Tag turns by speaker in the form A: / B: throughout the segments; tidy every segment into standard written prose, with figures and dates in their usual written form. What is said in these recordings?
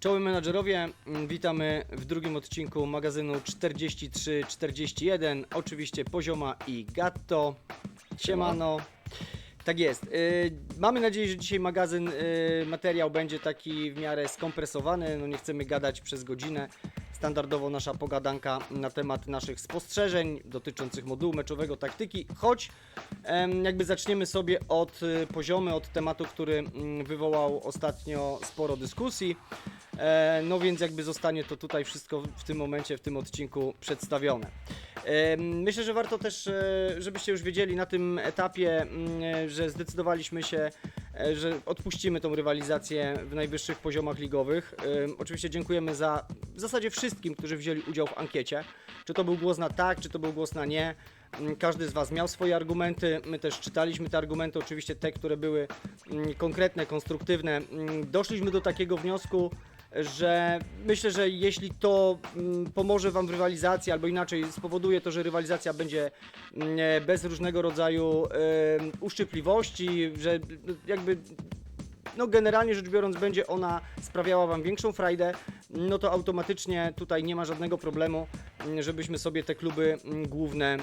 A: Czołem menadżerowie, witamy w drugim odcinku magazynu 43-41, oczywiście Pozioma i Gatto. Siemano. Tak jest. Mamy nadzieję, że dzisiaj magazyn, materiał będzie taki w miarę skompresowany. No nie chcemy gadać przez godzinę. Standardowo nasza pogadanka na temat naszych spostrzeżeń dotyczących modułu meczowego, taktyki, choć jakby zaczniemy sobie od Poziomy, od tematu, który wywołał ostatnio sporo dyskusji. No więc jakby zostanie to tutaj wszystko w tym momencie, w tym odcinku przedstawione. Myślę, że warto też, żebyście już wiedzieli na tym etapie, że zdecydowaliśmy się, że odpuścimy tą rywalizację w najwyższych poziomach ligowych. Oczywiście dziękujemy w zasadzie wszystkim, którzy wzięli udział w ankiecie. Czy to był głos na tak, czy to był głos na nie. Każdy z Was miał swoje argumenty, my też czytaliśmy te argumenty, oczywiście te, które były konkretne, konstruktywne. Doszliśmy do takiego wniosku, że myślę, że jeśli to pomoże Wam w rywalizacji, albo inaczej spowoduje to, że rywalizacja będzie bez różnego rodzaju uszczypliwości, że jakby no generalnie rzecz biorąc będzie ona sprawiała Wam większą frajdę, no to automatycznie tutaj nie ma żadnego problemu, żebyśmy sobie te kluby główne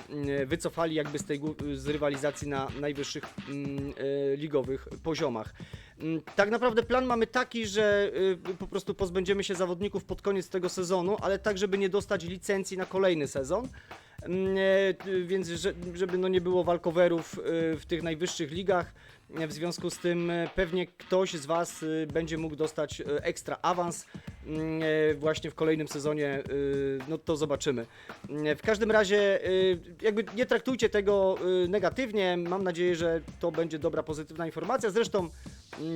A: wycofali jakby z rywalizacji na najwyższych ligowych poziomach. Tak naprawdę plan mamy taki, że po prostu pozbędziemy się zawodników pod koniec tego sezonu, ale tak, żeby nie dostać licencji na kolejny sezon. Więc żeby no nie było walkowerów w tych najwyższych ligach. W związku z tym pewnie ktoś z Was będzie mógł dostać ekstra awans właśnie w kolejnym sezonie, no to zobaczymy. W każdym razie jakby nie traktujcie tego negatywnie, mam nadzieję, że to będzie dobra, pozytywna informacja. Zresztą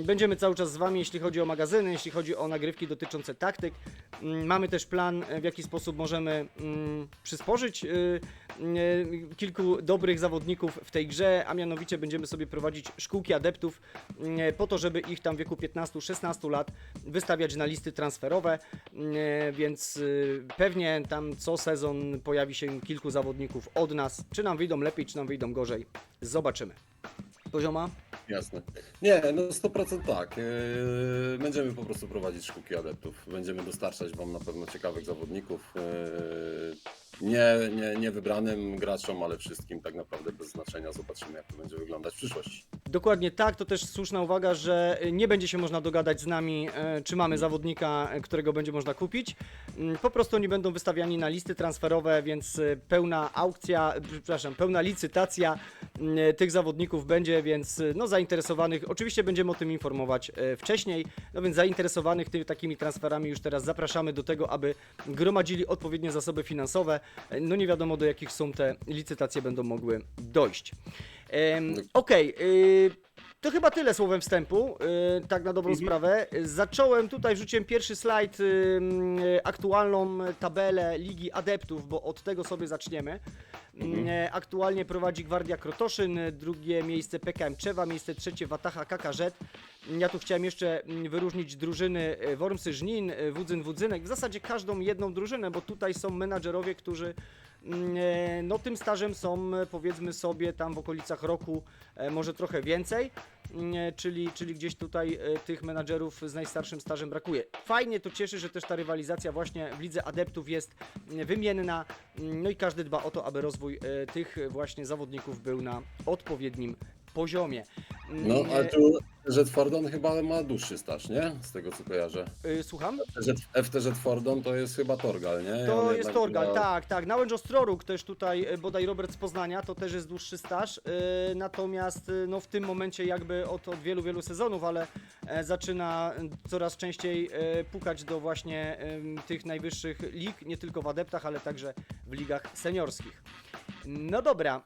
A: będziemy cały czas z Wami, jeśli chodzi o magazyny, jeśli chodzi o nagrywki dotyczące taktyk. Mamy też plan, w jaki sposób możemy przysporzyć kilku dobrych zawodników w tej grze, a mianowicie będziemy sobie prowadzić szkółki adeptów po to, żeby ich tam w wieku 15-16 lat wystawiać na listy transferowe, więc pewnie tam co sezon pojawi się kilku zawodników od nas. Czy nam wyjdą lepiej, czy nam wyjdą gorzej, zobaczymy. Pozioma?
B: Jasne. Nie, no 100% tak. Będziemy po prostu prowadzić szkółki adeptów. Będziemy dostarczać Wam na pewno ciekawych zawodników. Nie wybranym graczom, ale wszystkim tak naprawdę bez znaczenia. Zobaczymy, jak to będzie wyglądać w przyszłości.
A: Dokładnie tak, to też słuszna uwaga, że nie będzie się można dogadać z nami, czy mamy zawodnika, którego będzie można kupić. Po prostu oni będą wystawiani na listy transferowe, więc pełna aukcja, przepraszam, pełna licytacja tych zawodników będzie, więc no zainteresowanych, oczywiście będziemy o tym informować wcześniej, no więc zainteresowanych takimi transferami już teraz zapraszamy do tego, aby gromadzili odpowiednie zasoby finansowe. No nie wiadomo, do jakich sum te licytacje będą mogły dojść. Okej, to chyba tyle słowem wstępu, tak na dobrą sprawę. Zacząłem tutaj, wrzuciłem pierwszy slajd, aktualną tabelę Ligi Adeptów, bo od tego sobie zaczniemy. Aktualnie prowadzi Gwardia Krotoszyn, drugie miejsce PKM Czewa, miejsce trzecie Wataha KKZ. Ja tu chciałem jeszcze wyróżnić drużyny Wormsy Żnin, Wudzynek, w zasadzie każdą jedną drużynę, bo tutaj są menadżerowie, którzy no tym stażem są, powiedzmy sobie, tam w okolicach roku, może trochę więcej, czyli gdzieś tutaj tych menadżerów z najstarszym stażem brakuje. Fajnie to cieszy, że też ta rywalizacja właśnie w Lidze Adeptów jest wymienna, no i każdy dba o to, aby rozwój tych właśnie zawodników był na odpowiednim poziomie.
B: No, ale tu FTZ Fordon chyba ma dłuższy staż, nie? Z tego co kojarzę.
A: Słucham?
B: FTZ Fordon to jest chyba Torgal, nie?
A: To
B: On
A: jest
B: jednak
A: Torgal,
B: chyba-
A: tak. Nałęcz Ostroruk też tutaj, bodaj Robert z Poznania, to też jest dłuższy staż, natomiast no w tym momencie jakby od wielu sezonów, ale zaczyna coraz częściej pukać do właśnie tych najwyższych lig, nie tylko w adeptach, ale także w ligach seniorskich. No dobra,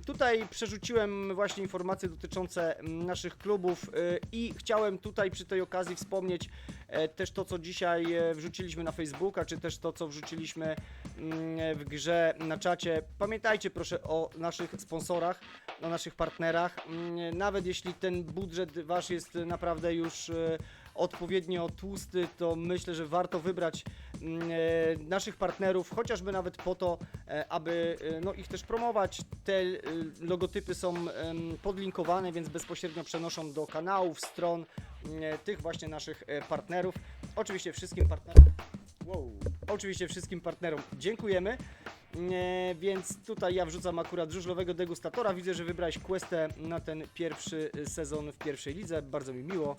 A: tutaj przerzuciłem właśnie informacje dotyczące naszych klubów i chciałem tutaj przy tej okazji wspomnieć też to, co dzisiaj wrzuciliśmy na Facebooka, czy też to, co wrzuciliśmy w grze na czacie. Pamiętajcie proszę o naszych sponsorach, o naszych partnerach. Nawet jeśli ten budżet Wasz jest naprawdę już odpowiednio tłusty, to myślę, że warto wybrać naszych partnerów, chociażby nawet po to, aby no, ich też promować. Te logotypy są podlinkowane, więc bezpośrednio przenoszą do kanałów, stron tych właśnie naszych partnerów. Oczywiście wszystkim partnerom. Oczywiście wszystkim partnerom dziękujemy. Więc tutaj ja wrzucam akurat żużlowego degustatora. Widzę, że wybrałeś questę na ten pierwszy sezon w pierwszej lidze. Bardzo mi miło,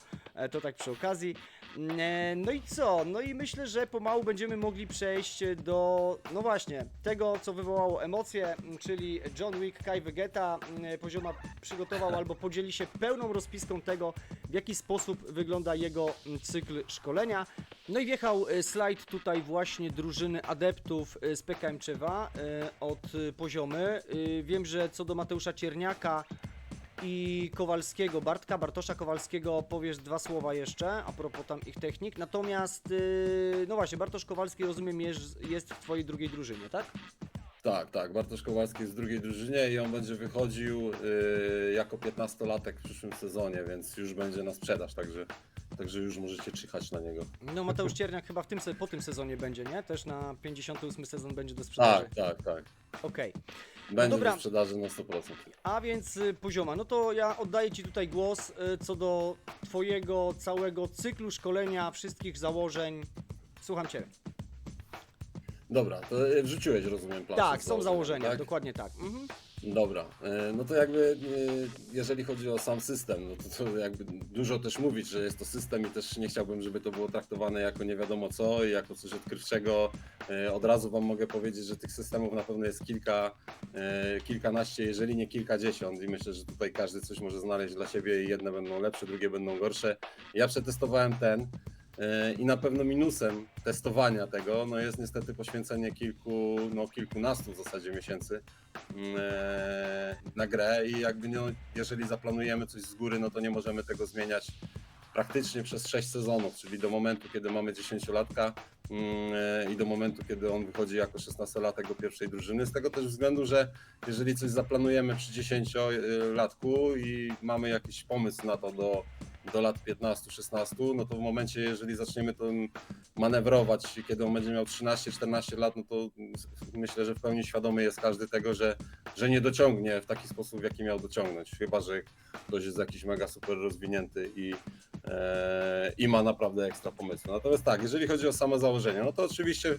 A: to tak przy okazji. No i co? No i myślę, że pomału będziemy mogli przejść do, no właśnie, tego, co wywołało emocje, czyli John Wick Kai Vegeta. Pozioma przygotował albo podzieli się pełną rozpiską tego, w jaki sposób wygląda jego cykl szkolenia. No i wjechał slajd tutaj właśnie drużyny adeptów z PKM Czewa od Poziomy. Wiem, że co do Mateusza Cierniaka i Kowalskiego, Bartosza Kowalskiego powiesz dwa słowa jeszcze a propos tam ich technik. Natomiast, no właśnie, Bartosz Kowalski rozumiem jest w twojej drugiej drużynie, tak?
B: Tak, Bartosz Kowalski jest w drugiej drużynie i on będzie wychodził jako 15-latek w przyszłym sezonie, więc już będzie na sprzedaż, także już możecie czyhać na niego.
A: No Mateusz Cierniak chyba po tym sezonie będzie, nie? Też na 58 sezon będzie do sprzedaży.
B: Tak.
A: Okej.
B: Będzie
A: dobra.
B: do sprzedaży na 100%.
A: A więc Pozioma, no to ja oddaję Ci tutaj głos co do Twojego całego cyklu szkolenia, wszystkich założeń. Słucham Cię.
B: Dobra, to wrzuciłeś, rozumiem, plan.
A: Tak, są założenia,
B: tak?
A: dokładnie tak.
B: Dobra, no to jakby jeżeli chodzi o sam system, no to jakby dużo też mówić, że jest to system i też nie chciałbym, żeby to było traktowane jako nie wiadomo co i jako coś odkrywczego. Od razu Wam mogę powiedzieć, że tych systemów na pewno jest kilkanaście, jeżeli nie kilkadziesiąt i myślę, że tutaj każdy coś może znaleźć dla siebie i jedne będą lepsze, drugie będą gorsze. Ja przetestowałem ten. I na pewno minusem testowania tego no jest niestety poświęcenie kilkunastu w zasadzie miesięcy na grę i jakby no, jeżeli zaplanujemy coś z góry, no to nie możemy tego zmieniać praktycznie przez 6 sezonów, czyli do momentu, kiedy mamy 10-latka i do momentu, kiedy on wychodzi jako 16-latek do pierwszej drużyny. Z tego też względu, że jeżeli coś zaplanujemy przy 10-latku i mamy jakiś pomysł na to do lat 15-16, no to w momencie, jeżeli zaczniemy to manewrować, kiedy on będzie miał 13-14 lat, no to myślę, że w pełni świadomy jest każdy tego, że nie dociągnie w taki sposób, w jaki miał dociągnąć, chyba że ktoś jest jakiś mega super rozwinięty i ma naprawdę ekstra pomysły. Natomiast tak, jeżeli chodzi o same założenia, no to oczywiście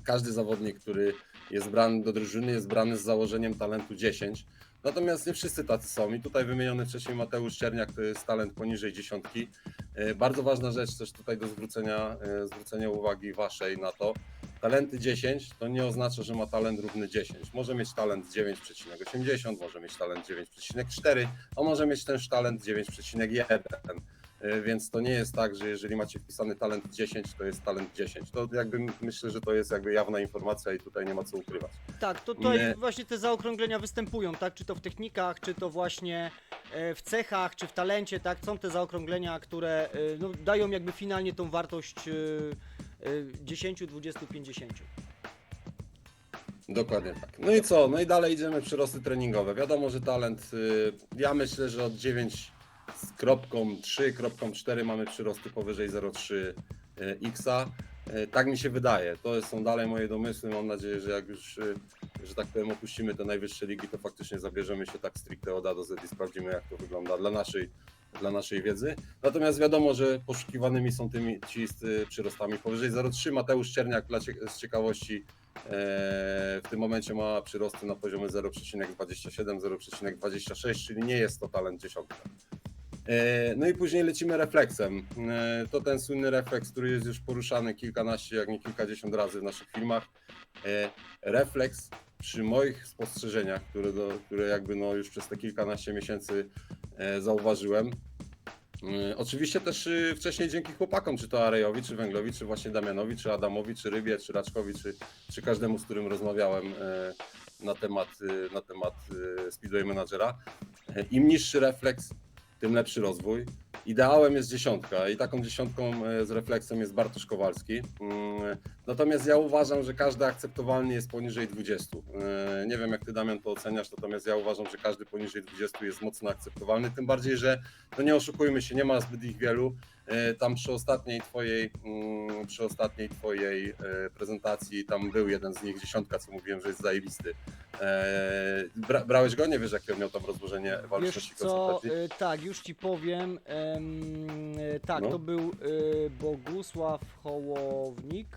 B: każdy zawodnik, który jest brany do drużyny, jest brany z założeniem talentu 10. Natomiast nie wszyscy tacy są i tutaj wymieniony wcześniej Mateusz Cierniak to jest talent poniżej 10. Bardzo ważna rzecz też tutaj do zwrócenia uwagi Waszej na to. Talenty 10 to nie oznacza, że ma talent równy 10. Może mieć talent 9,80, może mieć talent 9,4, a może mieć też talent 9,1. Więc to nie jest tak, że jeżeli macie wpisany talent 10, to jest talent 10. To jakby myślę, że to jest jakby jawna informacja i tutaj nie ma co ukrywać.
A: Tak, to tutaj właśnie te zaokrąglenia występują, tak? Czy to w technikach, czy to właśnie w cechach, czy w talencie, tak? Są te zaokrąglenia, które no, dają jakby finalnie tą wartość 10, 20, 50.
B: Dokładnie tak. No i co? No i dalej idziemy przyrosty treningowe. Wiadomo, że talent, ja myślę, że od 9,3,4 mamy przyrosty powyżej 0,3 X. Tak mi się wydaje. To są dalej moje domysły. Mam nadzieję, że jak już, że tak powiem, opuścimy te najwyższe ligi, to faktycznie zabierzemy się tak stricte od A do Z i sprawdzimy, jak to wygląda dla naszej wiedzy. Natomiast wiadomo, że poszukiwanymi są ci z przyrostami powyżej 0,3. Mateusz Cierniak z ciekawości w tym momencie ma przyrosty na poziomie 0,27, 0,26, czyli nie jest to talent 10. No i później lecimy refleksem. To ten słynny refleks, który jest już poruszany kilkanaście, jak nie kilkadziesiąt razy w naszych filmach. Refleks przy moich spostrzeżeniach, które jakby no już przez te kilkanaście miesięcy zauważyłem. Oczywiście też wcześniej dzięki chłopakom, czy to Arejowi, czy Węglowi, czy właśnie Damianowi, czy Adamowi, czy Rybie, czy Raczkowi, czy każdemu, z którym rozmawiałem na temat Speedway Managera. Im niższy refleks, tym lepszy rozwój. Ideałem jest 10 i taką 10 z refleksem jest Bartosz Kowalski. Natomiast ja uważam, że każdy akceptowalny jest poniżej 20. Nie wiem, jak ty, Damian, to oceniasz, natomiast ja uważam, że każdy poniżej 20 jest mocno akceptowalny, tym bardziej, że no nie oszukujmy się, nie ma zbyt ich wielu. Tam przy ostatniej twojej prezentacji tam był jeden z nich, 10, co mówiłem, że jest zajebisty. Brałeś go? Nie wiesz, jakie on miał tam rozłożenie
A: Wiesz
B: waleczności
A: co,
B: koncentracji?
A: tak, już ci powiem, tak,
B: No.
A: to był Bogusław Hołownik.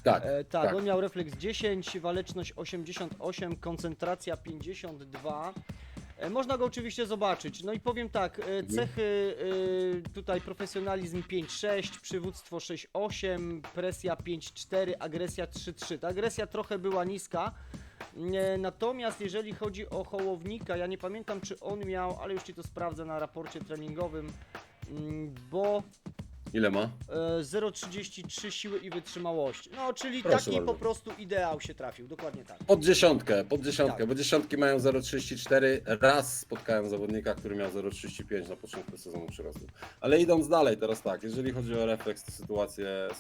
B: Tak,
A: Tak, on miał refleks 10, waleczność 88, koncentracja 52. Można go oczywiście zobaczyć. No i powiem tak, cechy tutaj profesjonalizm 5-6, przywództwo 6-8, presja 5-4, agresja 3-3. Ta agresja trochę była niska. Natomiast jeżeli chodzi o Hołownika, ja nie pamiętam, czy on miał, ale już ci to sprawdzę na raporcie treningowym, bo
B: Ile ma?
A: 0,33 siły i wytrzymałości. No, czyli
B: Proszę
A: taki
B: bardzo.
A: po prostu ideał się trafił, dokładnie tak.
B: Pod dziesiątkę,
A: Tak.
B: bo dziesiątki mają 0,34. Raz spotkałem zawodnika, który miał 0,35 na początku sezonu przyrostu. Ale idąc dalej, teraz tak, jeżeli chodzi o refleks, to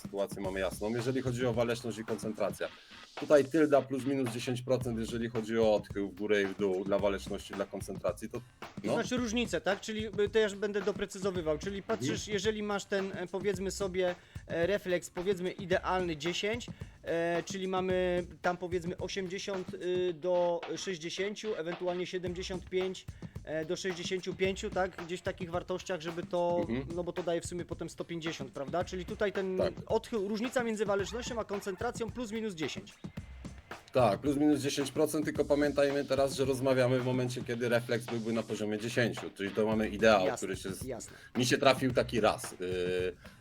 B: sytuację mamy jasną. Jeżeli chodzi o waleczność i koncentracja, tutaj tylda plus minus 10%, jeżeli chodzi o odchył w górę i w dół dla waleczności, dla koncentracji, to
A: To
B: no,
A: znaczy różnicę, tak? Czyli też będę doprecyzowywał, czyli patrzysz, jeżeli masz ten, powiedzmy sobie, refleks, powiedzmy idealny 10, czyli mamy tam powiedzmy 80 do 60, ewentualnie 75 do 65, tak? Gdzieś w takich wartościach, żeby to, no bo to daje w sumie potem 150, prawda? Czyli tutaj ten
B: Tak.
A: odchył, różnica między walecznością a koncentracją plus minus 10.
B: tak, plus minus 10%, tylko pamiętajmy teraz, że rozmawiamy w momencie, kiedy refleks byłby na poziomie 10, czyli to mamy ideał,
A: Jasne,
B: który się
A: jasne.
B: mi się trafił taki raz,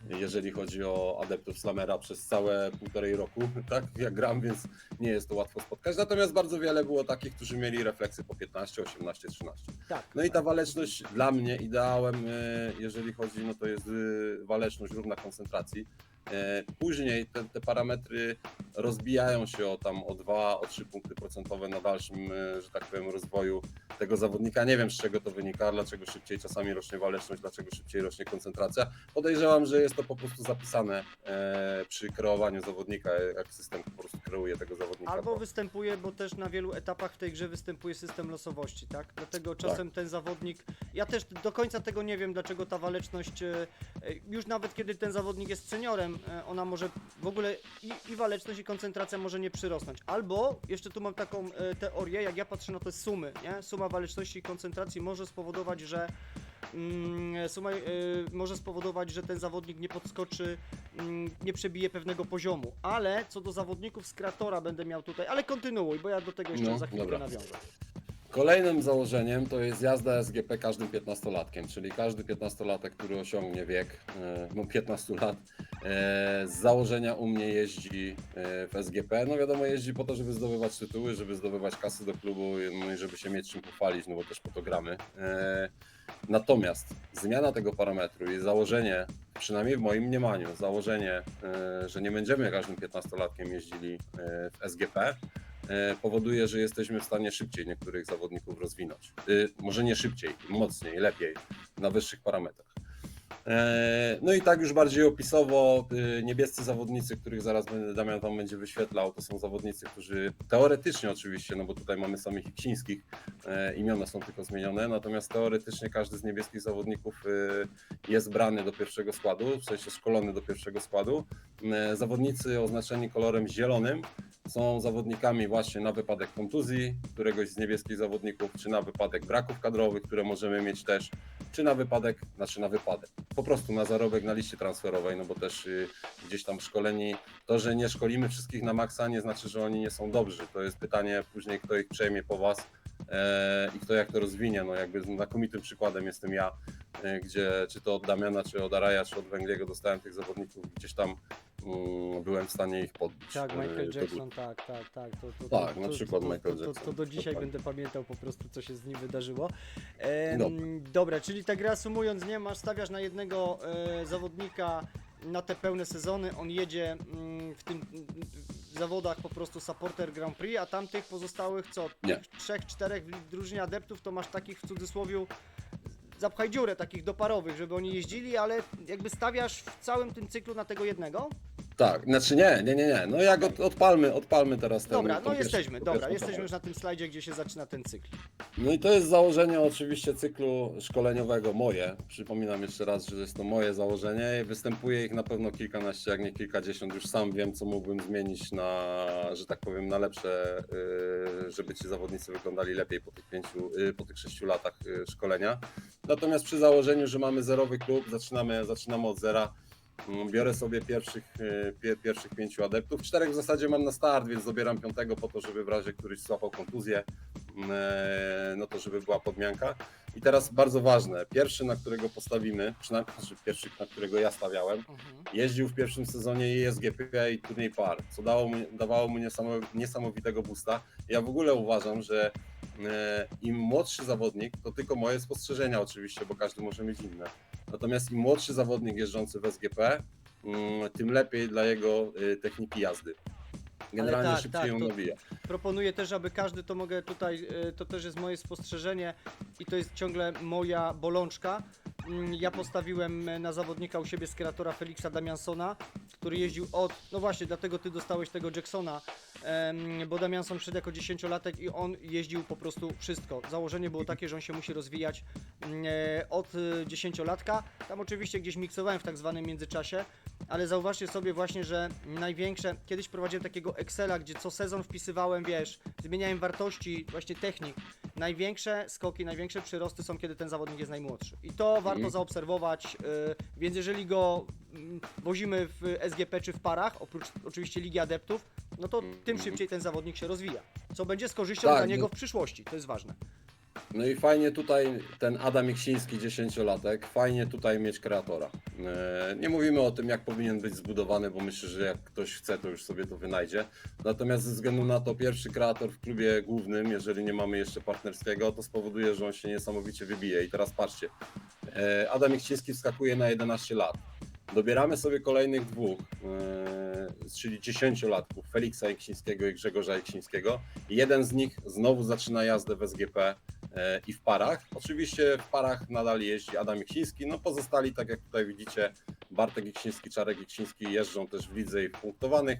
B: jeżeli chodzi o adeptów Slamera przez całe 1,5 roku, tak, jak gram, więc nie jest to łatwo spotkać. Natomiast bardzo wiele było takich, którzy mieli refleksy po 15, 18, 13.
A: Tak.
B: No i ta waleczność dla mnie ideałem, jeżeli chodzi, no to jest waleczność równa koncentracji. Później te parametry rozbijają się o 2, o 3 punkty procentowe na dalszym, że tak powiem, rozwoju tego zawodnika. Nie wiem, z czego to wynika, dlaczego szybciej czasami rośnie waleczność, dlaczego szybciej rośnie koncentracja. Podejrzewam, że jest to po prostu zapisane przy kreowaniu zawodnika, jak system po prostu kreuje tego zawodnika.
A: Albo występuje, bo też na wielu etapach w tej grze występuje system losowości, tak? Dlatego czasem ten zawodnik, ja też do końca tego nie wiem, dlaczego ta waleczność, już nawet kiedy ten zawodnik jest seniorem, ona może w ogóle i waleczność i koncentracja może nie przyrosnąć. Albo, jeszcze tu mam taką teorię, jak ja patrzę na te sumy, nie? Suma waleczności i koncentracji może spowodować, że może spowodować, że ten zawodnik nie podskoczy, nie przebije pewnego poziomu. Ale co do zawodników z Kreatora będę miał tutaj, ale kontynuuj, bo ja do tego jeszcze
B: No,
A: za chwilę
B: dobra.
A: nawiążę.
B: Kolejnym założeniem to jest jazda SGP każdym 15-latkiem, czyli każdy 15-latek, który osiągnie wiek 15 lat, z założenia u mnie jeździ w SGP. No wiadomo, jeździ po to, żeby zdobywać tytuły, żeby zdobywać kasy do klubu, no i żeby się mieć czym pochwalić, no bo też po to gramy. Natomiast zmiana tego parametru i założenie, przynajmniej w moim mniemaniu, założenie, że nie będziemy każdym 15-latkiem jeździli w SGP, powoduje, że jesteśmy w stanie szybciej niektórych zawodników rozwinąć. Może nie szybciej, mocniej, lepiej, na wyższych parametrach. No i tak już bardziej opisowo, niebiescy zawodnicy, których zaraz Damian Wam będzie wyświetlał, to są zawodnicy, którzy teoretycznie oczywiście, no bo tutaj mamy samych Iksińskich, imiona są tylko zmienione, natomiast teoretycznie każdy z niebieskich zawodników jest brany do pierwszego składu, w sensie szkolony do pierwszego składu. Zawodnicy oznaczeni kolorem zielonym są zawodnikami właśnie na wypadek kontuzji któregoś z niebieskich zawodników, czy na wypadek braków kadrowych, które możemy mieć też, czy na wypadek, po prostu na zarobek na liście transferowej, no bo też gdzieś tam szkoleni, to, że nie szkolimy wszystkich na maksa, nie znaczy, że oni nie są dobrzy. To jest pytanie później, kto ich przejmie po was i kto jak to rozwinie. No jakby znakomitym przykładem jestem ja, gdzie czy to od Damiana, czy od Araja, czy od Węgliego dostałem tych zawodników, gdzieś tam byłem w stanie ich podbić.
A: Tak, Michael
B: do
A: Jackson,
B: góry.
A: tak.
B: Tak, na przykład Michael
A: To
B: Jackson.
A: do dzisiaj
B: Dokładnie.
A: będę pamiętał po prostu, co się z nim wydarzyło.
B: Dobra.
A: Dobra, czyli tak reasumując, nie, stawiasz na jednego zawodnika na te pełne sezony, on jedzie w tym zawodach po prostu supporter Grand Prix, a tamtych pozostałych co?
B: Nie.
A: 3-4 w drużynie adeptów to masz takich w cudzysłowie zapchaj dziurę takich doparowych, żeby oni jeździli, ale jakby stawiasz w całym tym cyklu na tego jednego?
B: Tak, znaczy nie. No jak odpalmy teraz ten.
A: Dobra,
B: tą
A: no
B: pierwszą-
A: jesteśmy,
B: tą
A: dobra,
B: pierwszą
A: jesteśmy
B: fazę.
A: już na tym slajdzie, gdzie się zaczyna ten cykl.
B: No i to jest założenie oczywiście cyklu szkoleniowego moje. Przypominam jeszcze raz, że jest to moje założenie. Występuje ich na pewno kilkanaście, jak nie kilkadziesiąt. Już sam wiem, co mógłbym zmienić na, że tak powiem, na lepsze, żeby ci zawodnicy wyglądali lepiej po tych 6 latach szkolenia. Natomiast przy założeniu, że mamy zerowy klub, zaczynamy od zera. Biorę sobie pierwszych 5 adeptów. 4 w zasadzie mam na start, więc dobieram 5 po to, żeby w razie któryś złapał kontuzję, no to żeby była podmianka. I teraz bardzo ważne, pierwszy, na którego postawimy, przynajmniej pierwszy, na którego ja stawiałem, jeździł w pierwszym sezonie i SGP i turniej par, co dawało mu niesamowitego boosta. Ja w ogóle uważam, że im młodszy zawodnik, to tylko moje spostrzeżenia oczywiście, bo każdy może mieć inne. Natomiast im młodszy zawodnik jeżdżący w SGP, tym lepiej dla jego techniki jazdy. Generalnie
A: tak,
B: szybciej
A: tak,
B: ją
A: to-
B: nabija.
A: Proponuję też, aby każdy, to mogę tutaj, to też jest moje spostrzeżenie i to jest ciągle moja bolączka. Ja postawiłem na zawodnika u siebie z kreatora Felixa Damiansona, który jeździł no właśnie, dlatego ty dostałeś tego Jacksona, bo Damianson szedł jako 10-latek i on jeździł po prostu wszystko. Założenie było takie, że on się musi rozwijać od 10-latka. Tam oczywiście gdzieś miksowałem w tak zwanym międzyczasie, ale zauważcie sobie właśnie, że największe, kiedyś prowadziłem takiego Excela, gdzie co sezon wpisywałem, wiesz, zmieniałem wartości właśnie technik. Największe skoki, największe przyrosty są, kiedy ten zawodnik jest najmłodszy. I to warto zaobserwować, więc jeżeli go wozimy w SGP czy w parach, oprócz oczywiście Ligi Adeptów, no to tym szybciej ten zawodnik się rozwija. Co będzie z korzyścią
B: Tak,
A: dla niego
B: no.
A: w przyszłości, to jest ważne.
B: No i fajnie tutaj ten Adam Iksiński, 10-latek, fajnie tutaj mieć kreatora. Nie mówimy o tym, jak powinien być zbudowany, bo myślę, że jak ktoś chce, to już sobie to wynajdzie. Natomiast ze względu na to pierwszy kreator w klubie głównym, jeżeli nie mamy jeszcze partnerskiego, to spowoduje, że on się niesamowicie wybije. I teraz patrzcie, Adam Iksiński wskakuje na 11 lat. Dobieramy sobie kolejnych dwóch, czyli 10-latków, Feliksa Iksińskiego i Grzegorza Iksińskiego. Jeden z nich znowu zaczyna jazdę w SGP i w parach. Oczywiście w parach nadal jeździ Adam Iksiński, no pozostali, tak jak tutaj widzicie, Bartek Iksiński, Czarek Iksiński jeżdżą też w lidze i w punktowanych.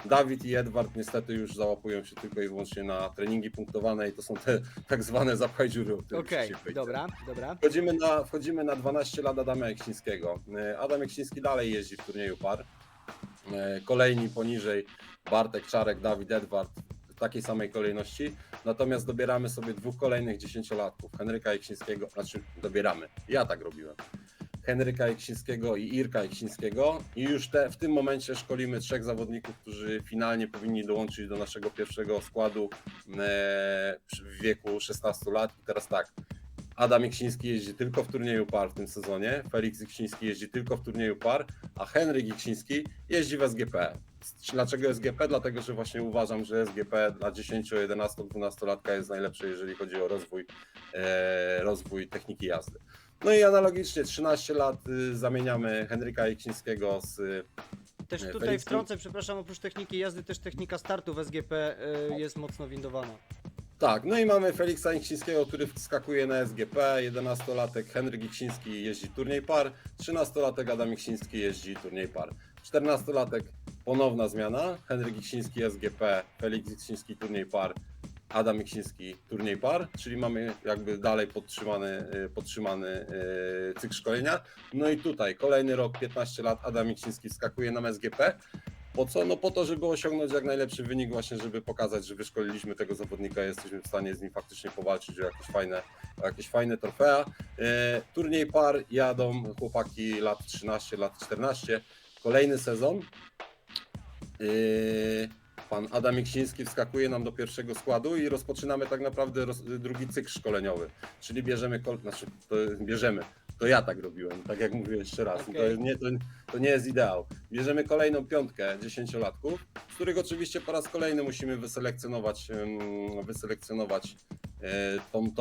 B: Dawid i Edward niestety już załapują się tylko i wyłącznie na treningi punktowane i to są te tak zwane zapchaj dziury, o których
A: Okej,
B: wcześniej powiedziałem.
A: dobra.
B: Wchodzimy na 12 lat Adama Iksińskiego. Adam Iksiński dalej jeździ w turnieju par. Kolejni poniżej Bartek, Czarek, Dawid, Edward w takiej samej kolejności. Natomiast dobieramy sobie dwóch kolejnych 10-latków. Henryka Iksińskiego, znaczy dobieramy, ja tak robiłem. Henryka Iksińskiego i Irka Iksińskiego i już w tym momencie szkolimy 3 zawodników, którzy finalnie powinni dołączyć do naszego pierwszego składu w wieku 16 lat. I teraz tak, Adam Iksiński jeździ tylko w turnieju par w tym sezonie, Felix Iksiński jeździ tylko w turnieju par, a Henryk Iksiński jeździ w SGP. Dlaczego SGP? Dlatego, że właśnie uważam, że SGP dla 10, 11, 12-latka jest najlepsze, jeżeli chodzi o rozwój techniki jazdy. No i analogicznie 13 lat zamieniamy Henryka Iksińskiego z
A: Też tutaj
B: Felixem.
A: wtrącę, przepraszam, oprócz techniki jazdy też technika startu w SGP jest mocno windowana.
B: Tak, no i mamy Feliksa Iksińskiego, który wskakuje na SGP, 11-latek Henryk Iksiński jeździ turniej par, 13-latek Adam Iksiński jeździ turniej par, 14-latek ponowna zmiana, Henryk Iksiński SGP, Feliks Iksiński turniej par, Adam Iksiński turniej par, czyli mamy jakby dalej podtrzymany cykl szkolenia. No i tutaj kolejny rok, 15 lat, Adam Iksiński wskakuje na SGP. Po co? No po to, żeby osiągnąć jak najlepszy wynik, właśnie żeby pokazać, że wyszkoliliśmy tego zawodnika i jesteśmy w stanie z nim faktycznie powalczyć o jakieś fajne trofea. Turniej par jadą chłopaki lat 13, lat 14. Kolejny sezon. Pan Adam Iksiński wskakuje nam do pierwszego składu i rozpoczynamy tak naprawdę drugi cykl szkoleniowy. Czyli to ja tak robiłem, tak jak mówię jeszcze raz.
A: Okay.
B: To nie jest ideał. Bierzemy kolejną 5 10-latków, z których oczywiście po raz kolejny musimy wyselekcjonować tą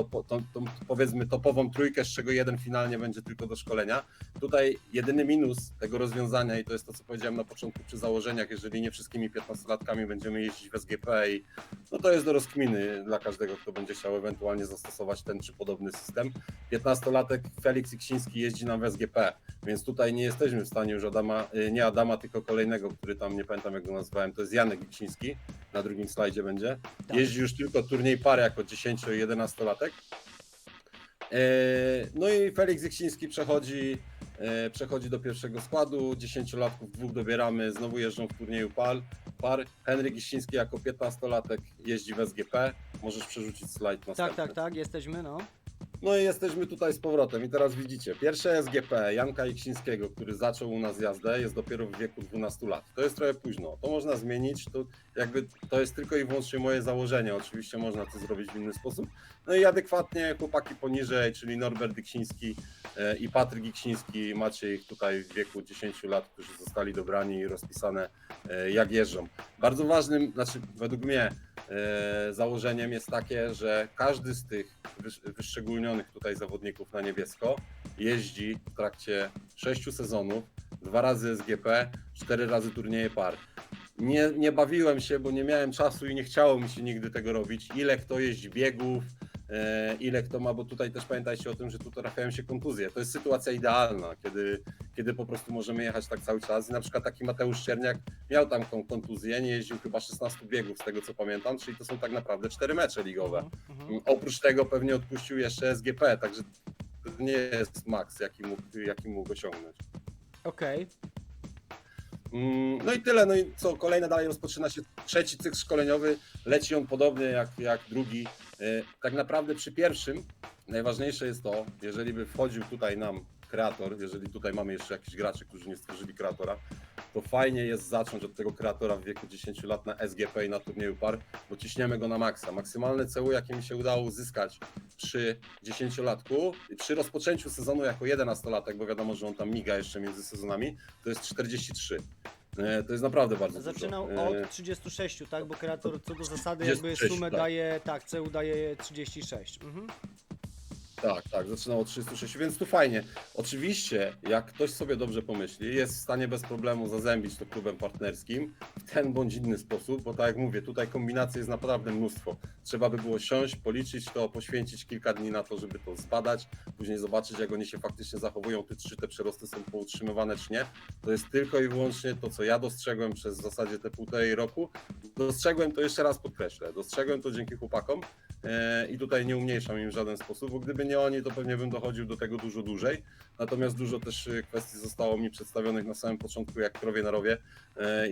B: powiedzmy topową trójkę, z czego jeden finalnie będzie tylko do szkolenia. Tutaj jedyny minus tego rozwiązania, i to jest to, co powiedziałem na początku przy założeniach, jeżeli nie wszystkimi 15-latkami będziemy jeździć w SGP, i no to jest do rozkminy dla każdego, kto będzie chciał ewentualnie zastosować ten czy podobny system. 15-latek Felix Iksiński jeździ nam w SGP, więc tutaj nie jesteśmy w stanie już nie Adama, tylko kolejnego, który tam, nie pamiętam jak go nazwałem, to jest Janek Iksiński, na drugim slajdzie będzie.
A: Tak.
B: Jeździ już tylko turniej pary jako 10-11-latek. No i Felix Iksiński przechodzi do pierwszego składu, 10-latków dwóch dobieramy, znowu jeżdżą w turnieju par. Henryk Iksiński jako 15-latek jeździ w SGP. Możesz przerzucić slajd następny.
A: Tak, jesteśmy, no.
B: No i jesteśmy tutaj z powrotem i teraz widzicie, pierwsze SGP Janka Iksińskiego, który zaczął u nas jazdę, jest dopiero w wieku 12 lat. To jest trochę późno, to można zmienić, to jest tylko i wyłącznie moje założenie, oczywiście można to zrobić w inny sposób. No i adekwatnie chłopaki poniżej, czyli Norbert Iksiński i Patryk Iksiński, macie ich tutaj w wieku 10 lat, którzy zostali dobrani i rozpisane jak jeżdżą. Bardzo ważnym, znaczy według mnie, założeniem jest takie, że każdy z tych wyszczególnionych tutaj zawodników na niebiesko jeździ w trakcie 6 sezonów, 2 razy SGP, 4 razy turnieje par. Nie bawiłem się, bo nie miałem czasu i nie chciało mi się nigdy tego robić. Ile kto jeździ biegów, ile kto ma, bo tutaj też pamiętajcie o tym, że tu trafiają się kontuzje. To jest sytuacja idealna, kiedy po prostu możemy jechać tak cały czas. I na przykład taki Mateusz Czerniak miał tam tą kontuzję, nie jeździł chyba 16 biegów z tego co pamiętam, czyli to są tak naprawdę 4 mecze ligowe. Oprócz tego pewnie odpuścił jeszcze SGP, także to nie jest maks, jaki mógł osiągnąć.
A: Okej.
B: No i tyle, no i co, kolejne dalej rozpoczyna się trzeci cykl szkoleniowy, leci on podobnie jak drugi. Tak naprawdę przy pierwszym najważniejsze jest to, jeżeli by wchodził tutaj nam kreator, jeżeli tutaj mamy jeszcze jakichś graczy, którzy nie stworzyli kreatora, to fajnie jest zacząć od tego kreatora w wieku 10 lat na SGP i na turnieju par, bo ciśniemy go na maksa. Maksymalne CU, jakie mi się udało uzyskać przy 10-latku i przy rozpoczęciu sezonu jako 11-latek, bo wiadomo, że on tam miga jeszcze między sezonami, to jest 43. To jest naprawdę bardzo
A: Zaczynał
B: dużo.
A: od 36, tak? Bo kreator co do zasady
B: 36,
A: jakby sumę
B: tak.
A: daje, tak, CU daje 36.
B: Tak, zaczynał od 36, więc tu fajnie. Oczywiście, jak ktoś sobie dobrze pomyśli, jest w stanie bez problemu zazębić to klubem partnerskim w ten bądź inny sposób, bo tak jak mówię, tutaj kombinacji jest naprawdę mnóstwo. Trzeba by było siąść, policzyć to, poświęcić kilka dni na to, żeby to zbadać, później zobaczyć, jak oni się faktycznie zachowują, czy te przyrosty są poutrzymywane, czy nie. To jest tylko i wyłącznie to, co ja dostrzegłem przez w zasadzie te 1,5 roku. Dostrzegłem to, jeszcze raz podkreślę, dostrzegłem to dzięki chłopakom i tutaj nie umniejszam im w żaden sposób, bo gdyby nie oni, to pewnie bym dochodził do tego dużo dłużej. Natomiast dużo też kwestii zostało mi przedstawionych na samym początku, jak krowie na rowie.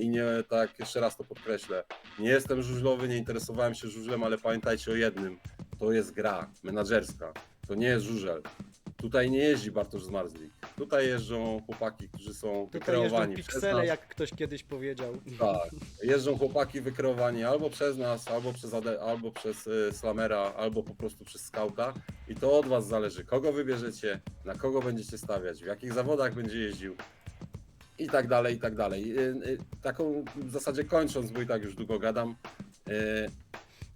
B: I nie, tak jeszcze raz to podkreślę, nie jestem żużlowy, nie interesowałem się żużlem, ale pamiętajcie o jednym, to jest gra menadżerska, to nie jest żużel. Tutaj nie jeździ Bartosz Zmarzlik, tutaj jeżdżą chłopaki, którzy są
A: Tutaj jeżdżą
B: wykreowani przez
A: piksele,
B: nas.
A: jak ktoś kiedyś powiedział.
B: Tak, jeżdżą chłopaki wykreowani albo przez nas, albo przez Slamera, albo po prostu przez skauta i to od was zależy, kogo wybierzecie, na kogo będziecie stawiać, w jakich zawodach będzie jeździł i tak dalej, i tak dalej. Taką w zasadzie kończąc, bo i tak już długo gadam,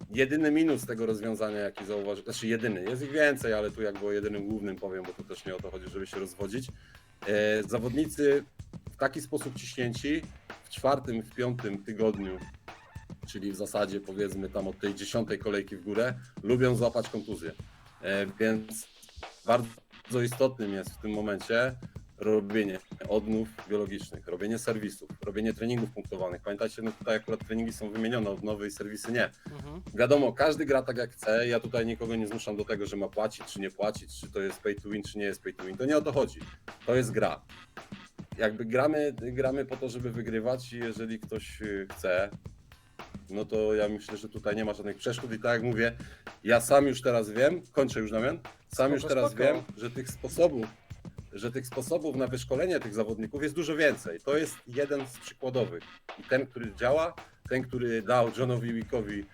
B: jedyny minus tego rozwiązania, jaki zauważyłem, znaczy jedyny, jest ich więcej, ale tu jakby o jedynym głównym powiem, bo tu też nie o to chodzi, żeby się rozwodzić. Zawodnicy w taki sposób ciśnięci w 4., w 5. tygodniu, czyli w zasadzie powiedzmy tam od tej 10. kolejki w górę, lubią złapać kontuzję. Więc bardzo istotnym jest w tym momencie robienie odnów biologicznych, robienie serwisów, robienie treningów punktowanych. Pamiętajcie, no tutaj akurat treningi są wymienione, odnowy i serwisy nie. Wiadomo, każdy gra tak jak chce, ja tutaj nikogo nie zmuszam do tego, że ma płacić czy nie płacić, czy to jest pay to win, czy nie jest pay to win, to nie o to chodzi. To jest gra. Jakby gramy po to, żeby wygrywać i jeżeli ktoś chce, no to ja myślę, że tutaj nie ma żadnych przeszkód i tak jak mówię, ja sam już teraz wiem, kończę już Damian, sam już teraz wiem, że tych sposobów na wyszkolenie tych zawodników jest dużo więcej. To jest jeden z przykładowych. I ten, który działa, ten, który dał Johnowi Wickowi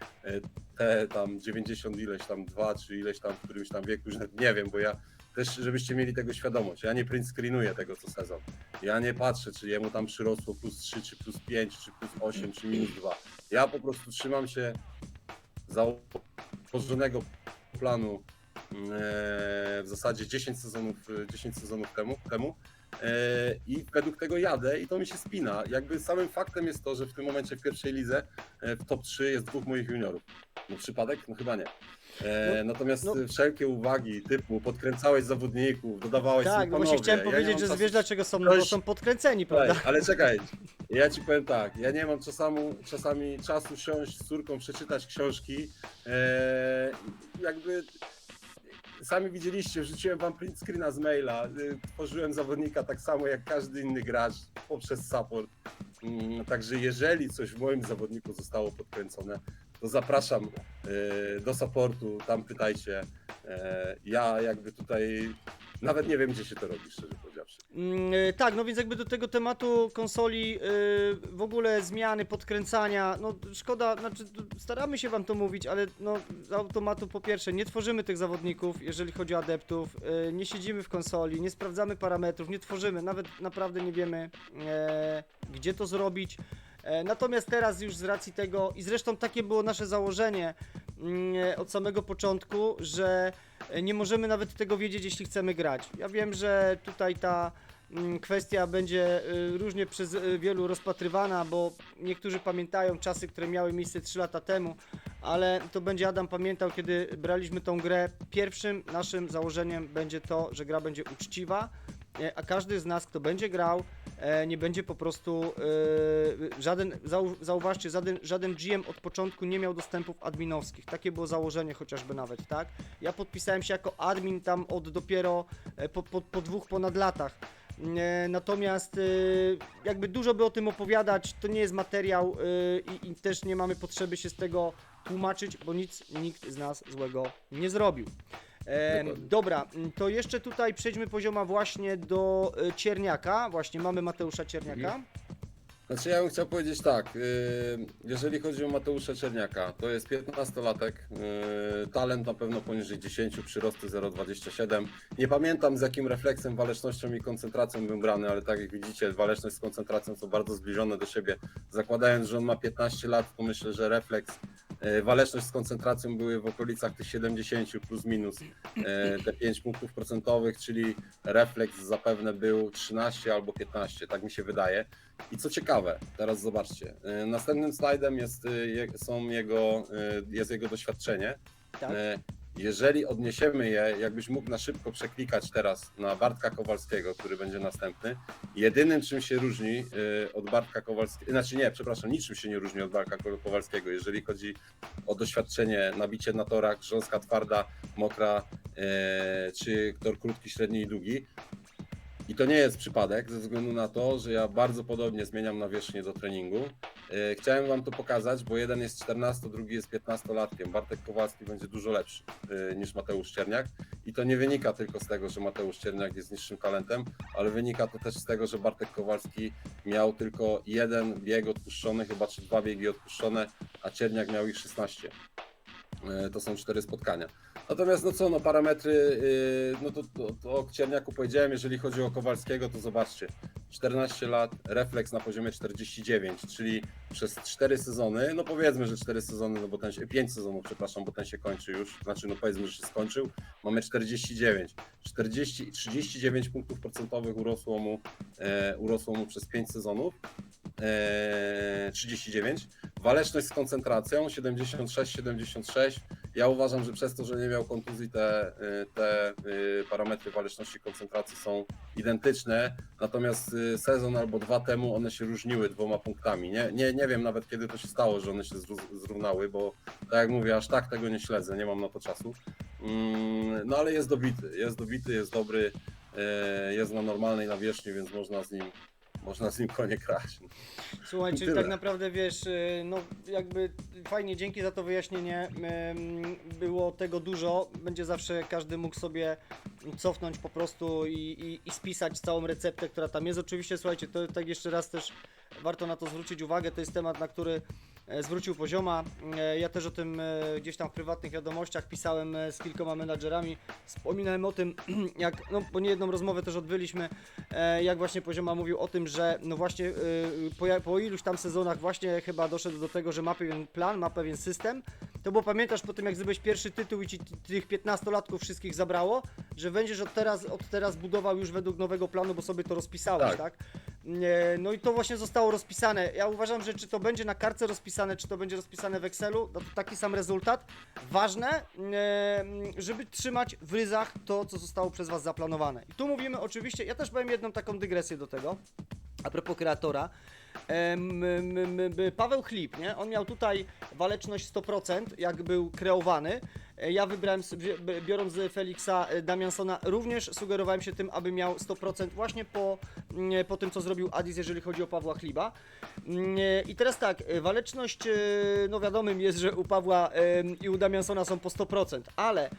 B: te tam 90 ileś tam 2, czy ileś tam w którymś tam wieku, już nawet nie wiem, bo ja też, żebyście mieli tego świadomość, ja nie print screenuję tego co sezon. Ja nie patrzę, czy jemu tam przyrosło +3, czy +5, czy +8, czy -2. Ja po prostu trzymam się założonego planu w zasadzie 10 sezonów temu. I według tego jadę i to mi się spina. Jakby samym faktem jest to, że w tym momencie w pierwszej lidze w top 3 jest 2 moich juniorów. No przypadek? No chyba nie. Natomiast wszelkie uwagi typu podkręcałeś zawodników, dodawałeś
A: Tak, no właśnie chciałem powiedzieć, że wiesz dlaczego są, bo są podkręceni, prawda?
B: Ale czekaj, ja ci powiem tak, ja nie mam czasami czasu siąść z córką, przeczytać książki, jakby sami widzieliście, wrzuciłem wam print screena z maila, tworzyłem zawodnika tak samo jak każdy inny gracz poprzez support, także jeżeli coś w moim zawodniku zostało podkręcone, to zapraszam do supportu, tam pytajcie, ja jakby tutaj nawet nie wiem, gdzie się to robi, szczerze powiedziawszy.
A: Tak, no więc jakby do tego tematu konsoli, w ogóle zmiany, podkręcania, no szkoda, znaczy staramy się wam to mówić, ale no z automatu po pierwsze nie tworzymy tych zawodników, jeżeli chodzi o adeptów, nie siedzimy w konsoli, nie sprawdzamy parametrów, nie tworzymy, nawet naprawdę nie wiemy gdzie to zrobić. Natomiast teraz już z racji tego, i zresztą takie było nasze założenie od samego początku, że nie możemy nawet tego wiedzieć, jeśli chcemy grać. Ja wiem, że tutaj ta kwestia będzie różnie przez wielu rozpatrywana, bo niektórzy pamiętają czasy, które miały miejsce 3 lata temu, ale to będzie Adam pamiętał, kiedy braliśmy tą grę. Pierwszym naszym założeniem będzie to, że gra będzie uczciwa, a każdy z nas, kto będzie grał, nie będzie po prostu zauważcie, żaden GM od początku nie miał dostępów adminowskich. Takie było założenie chociażby nawet, tak? Ja podpisałem się jako admin tam od dopiero po 2 ponad latach. Natomiast jakby dużo by o tym opowiadać, to nie jest materiał i też nie mamy potrzeby się z tego tłumaczyć, bo nikt z nas złego nie zrobił. Dobra, to jeszcze tutaj przejdźmy pozioma właśnie do Cierniaka. Właśnie mamy Mateusza Cierniaka.
B: Znaczy ja bym chciał powiedzieć tak, jeżeli chodzi o Mateusza Czerniaka, to jest 15-latek, talent na pewno poniżej 10, przyrosty 0,27. Nie pamiętam z jakim refleksem, walecznością i koncentracją był brany, ale tak jak widzicie, waleczność z koncentracją są bardzo zbliżone do siebie. Zakładając, że on ma 15 lat, to myślę, że refleks, waleczność z koncentracją były w okolicach tych 70 plus minus te 5 punktów procentowych, czyli refleks zapewne był 13 albo 15, tak mi się wydaje. I co ciekawe, teraz zobaczcie, następnym slajdem jest jego doświadczenie.
A: Tak.
B: Jeżeli odniesiemy je, jakbyś mógł na szybko przeklikać teraz na Bartka Kowalskiego, który będzie następny, jedynym czym się różni od Bartka Kowalskiego, znaczy nie, przepraszam, niczym się nie różni od Bartka Kowalskiego, jeżeli chodzi o doświadczenie, nabicie na torach, grząska twarda, mokra, czy tor krótki, średni i długi. I to nie jest przypadek, ze względu na to, że ja bardzo podobnie zmieniam nawierzchnię do treningu. Chciałem wam to pokazać, bo jeden jest 14, drugi jest 15-latkiem. Bartek Kowalski będzie dużo lepszy niż Mateusz Cierniak. I to nie wynika tylko z tego, że Mateusz Cierniak jest niższym talentem, ale wynika to też z tego, że Bartek Kowalski miał tylko jeden bieg odpuszczony, chyba czy 2 biegi odpuszczone, a Cierniak miał ich 16. To są 4 spotkania. Natomiast parametry, to o Cierniaku powiedziałem, jeżeli chodzi o Kowalskiego, to zobaczcie, 14 lat, refleks na poziomie 49, czyli przez 4 sezony, no powiedzmy, że 4 sezony, no bo 5 sezonów, przepraszam, bo ten się kończy już, znaczy no powiedzmy, że się skończył, mamy 49, 39 punktów procentowych urosło mu przez 5 sezonów, 39, waleczność z koncentracją 76. Ja uważam, że przez to, że nie miał kontuzji, te parametry waleczności i koncentracji są identyczne, natomiast sezon albo 2 temu one się różniły 2 punktami. Nie wiem nawet kiedy to się stało, że one się zrównały, bo tak jak mówię, aż tak tego nie śledzę, nie mam na to czasu. No ale jest dobity, jest dobry, jest na normalnej nawierzchni, więc można z nim konie kraść.
A: Słuchaj, czyli tak naprawdę wiesz, no jakby fajnie, dzięki za to wyjaśnienie, było tego dużo, będzie zawsze każdy mógł sobie cofnąć po prostu i spisać całą receptę, która tam jest. Oczywiście, słuchajcie, to tak jeszcze raz też warto na to zwrócić uwagę, to jest temat, na który zwrócił pozioma. Ja też o tym gdzieś tam w prywatnych wiadomościach pisałem z kilkoma menadżerami, wspominałem o tym, jak, no bo niejedną rozmowę też odbyliśmy, jak właśnie pozioma mówił o tym, że no właśnie po iluś tam sezonach właśnie chyba doszedł do tego, że ma pewien plan, ma pewien system to bo pamiętasz po tym, jak zdobyłeś pierwszy tytuł i ci tych 15-latków wszystkich zabrało, że będziesz od teraz budował już według nowego planu, bo sobie to rozpisałeś, tak? No i to właśnie zostało rozpisane. Ja uważam, że czy to będzie na kartce rozpisane, czy to będzie rozpisane w Excelu, no to taki sam rezultat. Ważne, żeby trzymać w ryzach to, co zostało przez was zaplanowane. I tu mówimy oczywiście, ja też powiem jedną taką dygresję do tego, a propos kreatora. Paweł Chlip, nie? On miał tutaj waleczność 100%, jak był kreowany. Ja wybrałem, biorąc z Felixa Damiansona, również sugerowałem się tym, aby miał 100% właśnie po tym, co zrobił Adis, jeżeli chodzi o Pawła Chliba. I teraz tak, waleczność, no wiadomym jest, że u Pawła i u Damiansona są po 100%, ale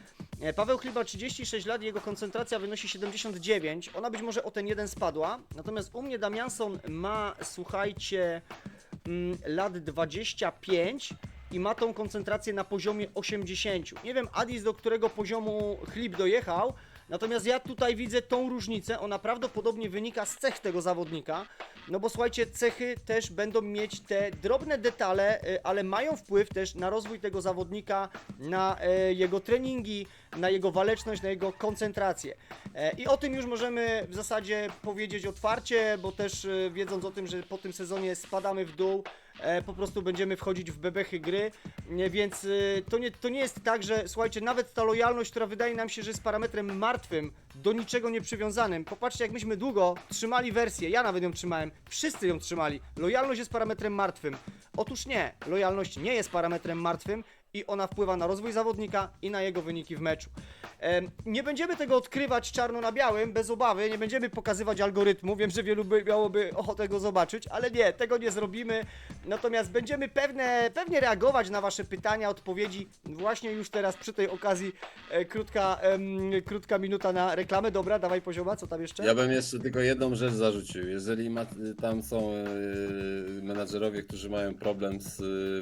A: Paweł Chliba 36 lat, jego koncentracja wynosi 79, ona być może o ten jeden spadła, natomiast u mnie Damianson ma, słuchajcie, lat 25 i ma tą koncentrację na poziomie 80. Nie wiem, Adis, do którego poziomu Chlip dojechał, natomiast ja tutaj widzę tą różnicę, ona prawdopodobnie wynika z cech tego zawodnika, no bo słuchajcie, cechy też będą mieć te drobne detale, ale mają wpływ też na rozwój tego zawodnika, na jego treningi, na jego waleczność, na jego koncentrację. I o tym już możemy w zasadzie powiedzieć otwarcie, bo też wiedząc o tym, że po tym sezonie spadamy w dół, po prostu będziemy wchodzić w bebechy gry, więc to nie jest tak, że słuchajcie, nawet ta lojalność, która wydaje nam się, że jest parametrem martwym, do niczego nie przywiązanym. Popatrzcie, jak myśmy długo trzymali wersję, ja nawet ją trzymałem, wszyscy ją trzymali. Lojalność jest parametrem martwym. Otóż nie, lojalność nie jest parametrem martwym i ona wpływa na rozwój zawodnika i na jego wyniki w meczu. Nie będziemy tego odkrywać czarno na białym, bez obawy, nie będziemy pokazywać algorytmu, wiem, że wielu miałoby ochotę go zobaczyć, ale nie, tego nie zrobimy, natomiast będziemy pewnie reagować na wasze pytania, odpowiedzi, właśnie już teraz przy tej okazji krótka minuta na reklamę. Dobra, dawaj Pozioma, co tam jeszcze?
B: Ja bym jeszcze tylko jedną rzecz zarzucił. Jeżeli tam są menadżerowie, którzy mają problem z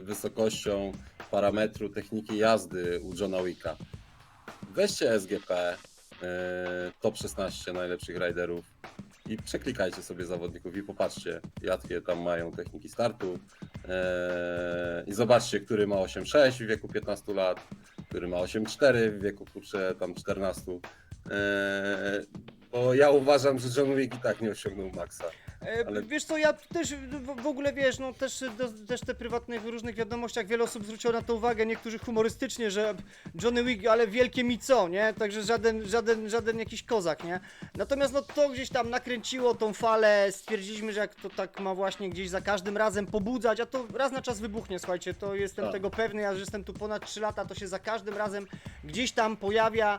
B: wysokością parametru techniki jazdy u Johna Wicka, weźcie SGP, top 16 najlepszych riderów i przeklikajcie sobie zawodników i popatrzcie, jakie tam mają techniki startu i zobaczcie, który ma 8.6 w wieku 15 lat, który ma 8.4 w wieku kurczę tam 14. Bo ja uważam, że John Wick i tak nie osiągnął maksa. Ale-
A: Wiesz co, ja też w ogóle wiesz, no też te prywatnych różnych wiadomościach wiele osób zwróciło na to uwagę, niektórzy humorystycznie, że Johnny Wick, ale wielkie mi co, nie? Także żaden jakiś kozak, nie? Natomiast no to gdzieś tam nakręciło tą falę, stwierdziliśmy, że jak to tak ma właśnie gdzieś za każdym razem pobudzać, a to raz na czas wybuchnie, słuchajcie, to jestem
B: Tak.
A: tego pewny, ja że jestem tu ponad 3 lata, to się za każdym razem gdzieś tam pojawia,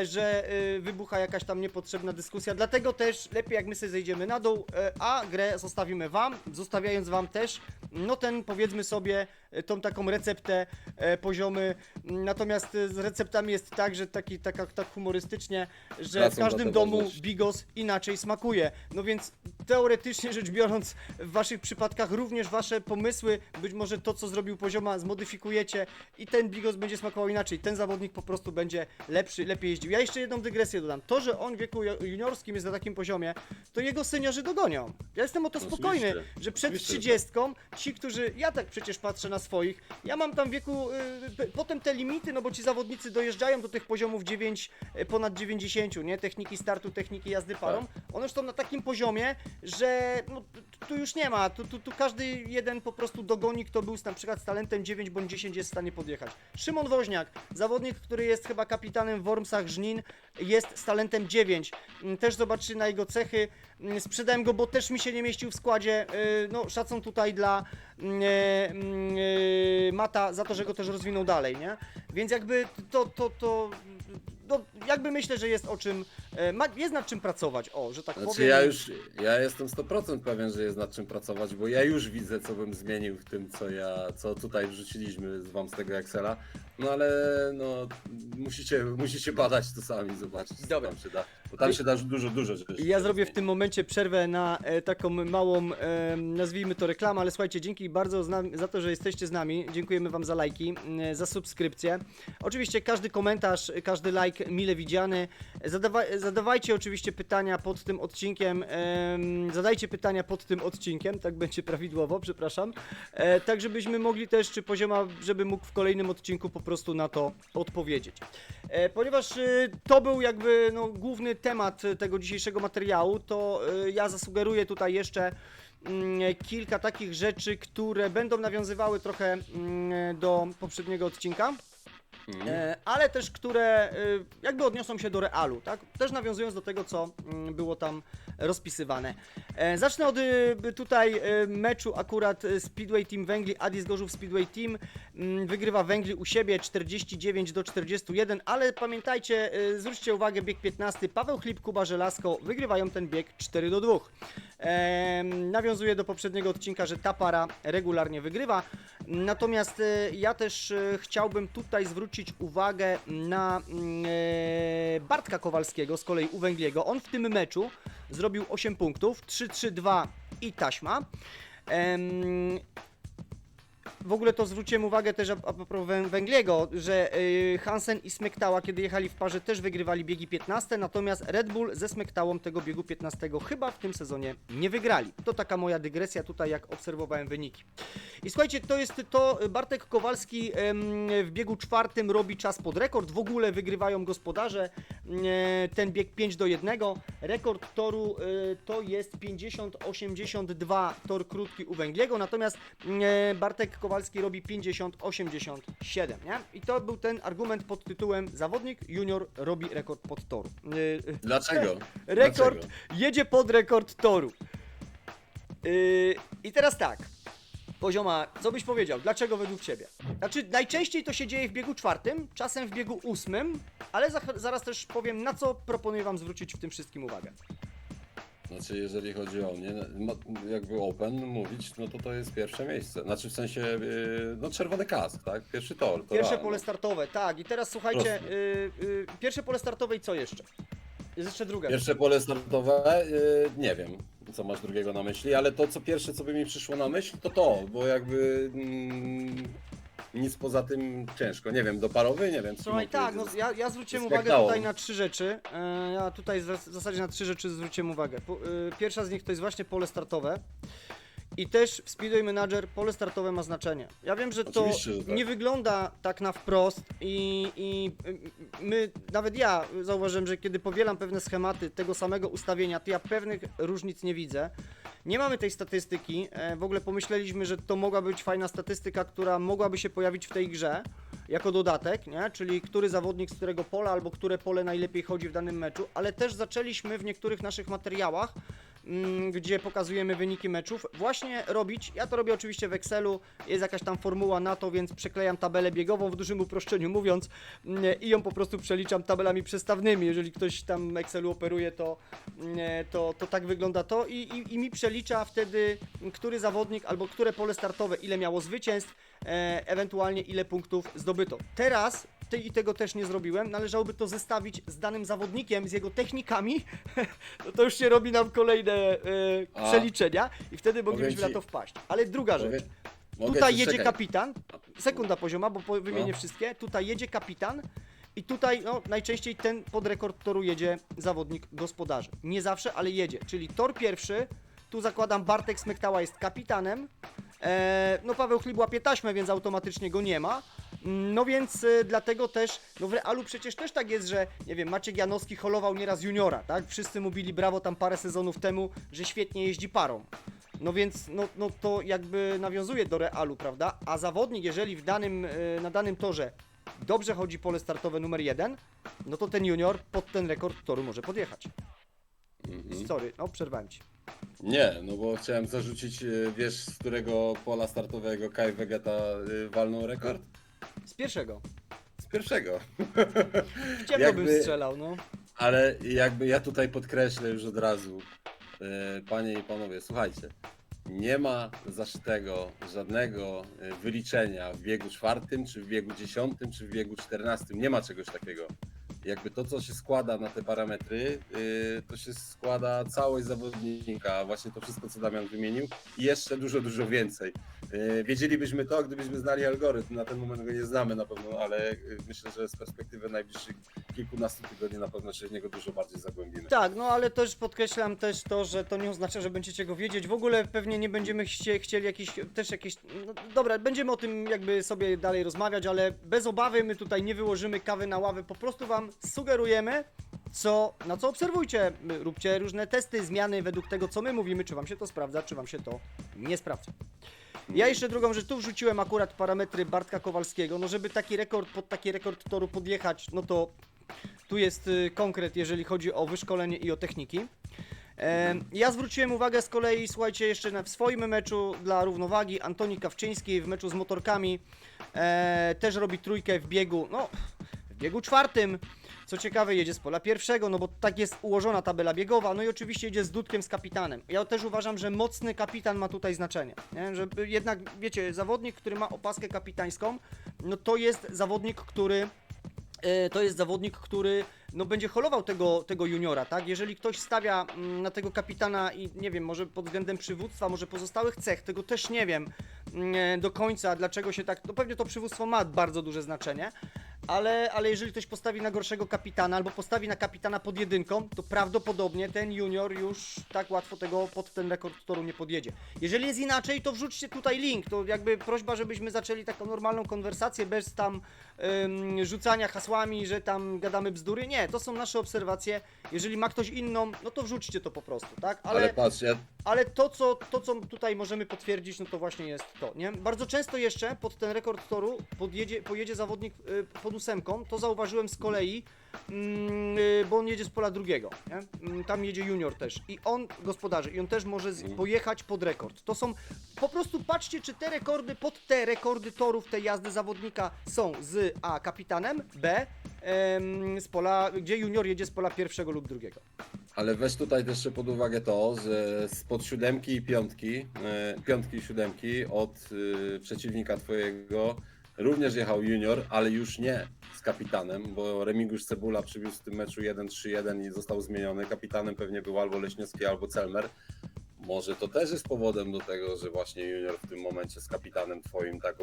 A: że wybucha jakaś tam niepotrzebna dyskusja, dlatego też lepiej jak my sobie zejdziemy na dół, a grę zostawimy wam, zostawiając wam też, no ten powiedzmy sobie, tą taką receptę poziomy, natomiast z receptami jest tak, że tak humorystycznie, że
B: Wracam
A: w każdym
B: do
A: domu
B: towarzystwa.
A: bigos inaczej smakuje, no więc teoretycznie rzecz biorąc, w waszych przypadkach również wasze pomysły, być może to co zrobił Pozioma zmodyfikujecie i ten bigos będzie smakował inaczej, ten zawodnik po prostu będzie lepszy, lepiej jeździł. Ja jeszcze jedną dygresję dodam, to, że on w wieku juniorskim jest na takim poziomie, to jego seniorzy dogonią. Ja jestem o to
B: Oczywiście.
A: spokojny, że przed
B: Oczywiście, że
A: 30, ci, którzy, ja tak przecież patrzę na swoich, ja mam tam w wieku, potem te limity, no bo ci zawodnicy dojeżdżają do tych poziomów 9, ponad 90, nie? Techniki startu, techniki jazdy parą, one już są na takim poziomie, że no, tu już nie ma, tu każdy jeden po prostu dogoni, kto był na przykład z talentem 9 bądź 10 jest w stanie podjechać. Szymon Woźniak, zawodnik, który jest chyba kapitanem w Wormsach Żnin, jest z talentem 9, też zobaczcie na jego cechy, sprzedałem go, bo też mi się nie mieścił w składzie, no szacun tutaj dla Mata za to, że go też rozwinął dalej, nie? Więc jakby no, jakby myślę, że jest o czym, jest nad czym pracować, o, że tak
B: Znaczy
A: powiem.
B: ja jestem 100% pewien, że jest nad czym pracować, bo ja już widzę, co bym zmienił w tym, co tutaj wrzuciliśmy wam z tego Excela. No ale no musicie badać to sami, zobaczyć, co
A: Dobra.
B: tam się da. Bo tam się da dużo rzeczy.
A: Ja zrobię w tym momencie przerwę na taką małą, nazwijmy to reklamę, ale słuchajcie, dzięki bardzo za to, że jesteście z nami. Dziękujemy wam za lajki, za subskrypcję. Oczywiście każdy komentarz, każdy like mile widziany. Zadawajcie oczywiście pytania pod tym odcinkiem, zadajcie pytania pod tym odcinkiem, tak będzie prawidłowo, przepraszam, tak żebyśmy mogli też, czy Pozioma, żeby mógł w kolejnym odcinku po prostu na to odpowiedzieć. Ponieważ to był jakby no, główny temat tego dzisiejszego materiału, to ja zasugeruję tutaj jeszcze kilka takich rzeczy, które będą nawiązywały trochę do poprzedniego odcinka. Ale też które jakby odniosą się do realu, tak? Też nawiązując do tego, co było tam rozpisywane. Zacznę od tutaj meczu akurat Speedway Team Węgli, Adis Gorzów Speedway Team wygrywa Węgli u siebie 49-41, ale pamiętajcie, zwróćcie uwagę, bieg 15, Paweł Chlip, Kuba Żelazko wygrywają ten bieg 4-2. Nawiązuje do poprzedniego odcinka, że ta para regularnie wygrywa. Natomiast ja też chciałbym tutaj zwrócić uwagę na Bartka Kowalskiego z kolei u Węgliego. On w tym meczu zrobił 8 punktów, 3-3-2 i taśma. W ogóle to zwróciłem uwagę też a propos Węgliego, że Hansen i Smektała, kiedy jechali w parze, też wygrywali biegi 15, natomiast Red Bull ze Smektałą tego biegu 15 chyba w tym sezonie nie wygrali. To taka moja dygresja tutaj, jak obserwowałem wyniki. I słuchajcie, to jest to, Bartek Kowalski w biegu 4 robi czas pod rekord, w ogóle wygrywają gospodarze ten bieg 5-1, rekord toru to jest 50-82 tor krótki u Węgliego, natomiast Bartek Kowalski robi 50-87, nie? I to był ten argument pod tytułem zawodnik junior robi rekord pod toru.
B: Dlaczego?
A: Rekord,
B: Dlaczego?
A: jedzie pod rekord toru. I teraz tak, Pozioma, co byś powiedział? Dlaczego według Ciebie? Znaczy, najczęściej to się dzieje w biegu 4, czasem w biegu 8, ale zaraz też powiem, na co proponuję Wam zwrócić w tym wszystkim uwagę.
B: Znaczy, jeżeli chodzi o mnie, jakby Open mówić, no to jest pierwsze miejsce. Znaczy w sensie, no czerwony kask, tak? Pierwszy tor. To
A: Pierwsze
B: realne.
A: pole startowe, tak. I teraz słuchajcie,
B: Proste.
A: pierwsze pole startowe i co jeszcze? Jest jeszcze druga.
B: Pierwsze pole startowe, nie wiem, co masz drugiego na myśli, ale to co pierwsze, co by mi przyszło na myśl, to, bo jakby nic poza tym ciężko. Nie wiem, doparowy, nie wiem. co
A: Słuchaj,
B: mam
A: tak, no
B: powiedzieć.
A: ja zwróciłem
B: z
A: uwagę
B: Smackdown.
A: tutaj na 3 rzeczy. Ja tutaj w zasadzie na 3 rzeczy zwróciłem uwagę. Pierwsza z nich to jest właśnie pole startowe. I też w Speedway Manager pole startowe ma znaczenie. Ja wiem, że to
B: Oczywiście, że tak.
A: nie wygląda tak na wprost i my, nawet ja zauważyłem, że kiedy powielam pewne schematy tego samego ustawienia, to ja pewnych różnic nie widzę. Nie mamy tej statystyki, w ogóle pomyśleliśmy, że to mogła być fajna statystyka, która mogłaby się pojawić w tej grze jako dodatek, nie? Czyli który zawodnik z którego pola albo które pole najlepiej chodzi w danym meczu, ale też zaczęliśmy w niektórych naszych materiałach, gdzie pokazujemy wyniki meczów, właśnie robić, ja to robię oczywiście w Excelu, jest jakaś tam formuła na to, więc przyklejam tabelę biegową w dużym uproszczeniu mówiąc i ją po prostu przeliczam tabelami przestawnymi, jeżeli ktoś tam w Excelu operuje, to tak wygląda to i mi przelicza wtedy, który zawodnik albo które pole startowe, ile miało zwycięstw, ewentualnie ile punktów zdobyto. Teraz i tego też nie zrobiłem, należałoby to zestawić z danym zawodnikiem, z jego technikami, no to już się robi nam kolejne przeliczenia i wtedy moglibyśmy na to wpaść. Ale druga rzecz, tutaj jedzie kapitan, sekunda Pozioma, bo wymienię wszystkie, tutaj jedzie kapitan i tutaj no, najczęściej ten pod rekord toru jedzie zawodnik gospodarzy. Nie zawsze, ale jedzie, czyli tor pierwszy, tu zakładam Bartek Smektała jest kapitanem, no Paweł Chlip łapie taśmę, więc automatycznie go nie ma. No więc dlatego też, no w realu przecież też tak jest, że nie wiem, Maciek Janowski holował nieraz juniora, tak? Wszyscy mu bili brawo tam parę sezonów temu, że świetnie jeździ parą. No więc, no to jakby nawiązuje do realu, prawda? A zawodnik, jeżeli na danym torze dobrze chodzi pole startowe numer 1, no to ten junior pod ten rekord toru może podjechać. Sorry, no przerwałem Ci.
B: Nie, no bo chciałem zarzucić, wiesz, z którego pola startowego Kai Vegeta walnął rekord?
A: Z pierwszego.
B: Z pierwszego.
A: W ciemno bym
B: Jakby-
A: strzelał, no.
B: Ale jakby ja tutaj podkreślę już od razu, panie i panowie, słuchajcie, nie ma zaszytego żadnego wyliczenia w biegu 4, czy w biegu 10, czy w biegu 14. Nie ma czegoś takiego. jakby to, co się składa na te parametry, to się składa całość zawodnika, właśnie to wszystko, co Damian wymienił i jeszcze dużo, dużo więcej. Wiedzielibyśmy to, gdybyśmy znali algorytm, na ten moment go nie znamy na pewno, ale myślę, że z perspektywy najbliższych kilkunastu tygodni na pewno się w niego dużo bardziej zagłębimy.
A: Tak, no ale też podkreślam też to, że to nie oznacza, że będziecie go wiedzieć. W ogóle pewnie nie będziemy chcieli jakieś, no dobra, będziemy o tym jakby sobie dalej rozmawiać, ale bez obawy my tutaj nie wyłożymy kawy na ławę, po prostu wam sugerujemy, na co obserwujcie, róbcie różne testy, zmiany według tego, co my mówimy, czy wam się to sprawdza, czy wam się to nie sprawdza. Ja jeszcze drugą rzecz, tu wrzuciłem akurat parametry Bartka Kowalskiego, no żeby pod taki rekord toru podjechać, no to tu jest konkret, jeżeli chodzi o wyszkolenie i o techniki. Ja zwróciłem uwagę z kolei, słuchajcie, jeszcze w swoim meczu dla równowagi, Antoni Kawczyński w meczu z motorkami też robi trójkę w biegu, no w biegu czwartym. Co ciekawe, jedzie z pola pierwszego, no bo tak jest ułożona tabela biegowa, no i oczywiście jedzie z Dudkiem, z kapitanem. Ja też uważam, że mocny kapitan ma tutaj znaczenie, nie? Że jednak, wiecie, zawodnik, który ma opaskę kapitańską, no to jest zawodnik, który no będzie holował tego juniora, tak? Jeżeli ktoś stawia na tego kapitana i nie wiem, może pod względem przywództwa, może pozostałych cech, tego też nie wiem do końca, dlaczego się tak, no pewnie to przywództwo ma bardzo duże znaczenie, ale jeżeli ktoś postawi na gorszego kapitana albo postawi na kapitana pod jedynką, to prawdopodobnie ten junior już tak łatwo pod ten rekord toru nie podjedzie. Jeżeli jest inaczej, to wrzućcie tutaj link, to jakby prośba, żebyśmy zaczęli taką normalną konwersację bez tam rzucania hasłami, że tam gadamy bzdury. Nie, to są nasze obserwacje. Jeżeli ma ktoś inną, no to wrzućcie to po prostu, tak?
B: Ale patrz,
A: Ale to, co tutaj możemy potwierdzić, no to właśnie jest to, nie? Bardzo często jeszcze pod ten rekord toru pojedzie zawodnik pod ósemką, to zauważyłem z kolei, bo on jedzie z pola drugiego, nie? Tam jedzie junior też i on gospodarzy i on też może pojechać pod rekord. To są, po prostu patrzcie, czy te rekordy, pod te rekordy torów tej jazdy zawodnika są z A kapitanem, B z pola, gdzie junior jedzie z pola pierwszego lub drugiego.
B: Ale weź tutaj też jeszcze pod uwagę to, że spod siódemki i piątki i siódemki od przeciwnika twojego również jechał junior, ale już nie z kapitanem, bo Remigiusz Cebula przywiózł w tym meczu 1-3-1 i został zmieniony. Kapitanem pewnie był albo Leśniowski, albo Celmer. Może to też jest powodem do tego, że właśnie junior w tym momencie z kapitanem twoim tak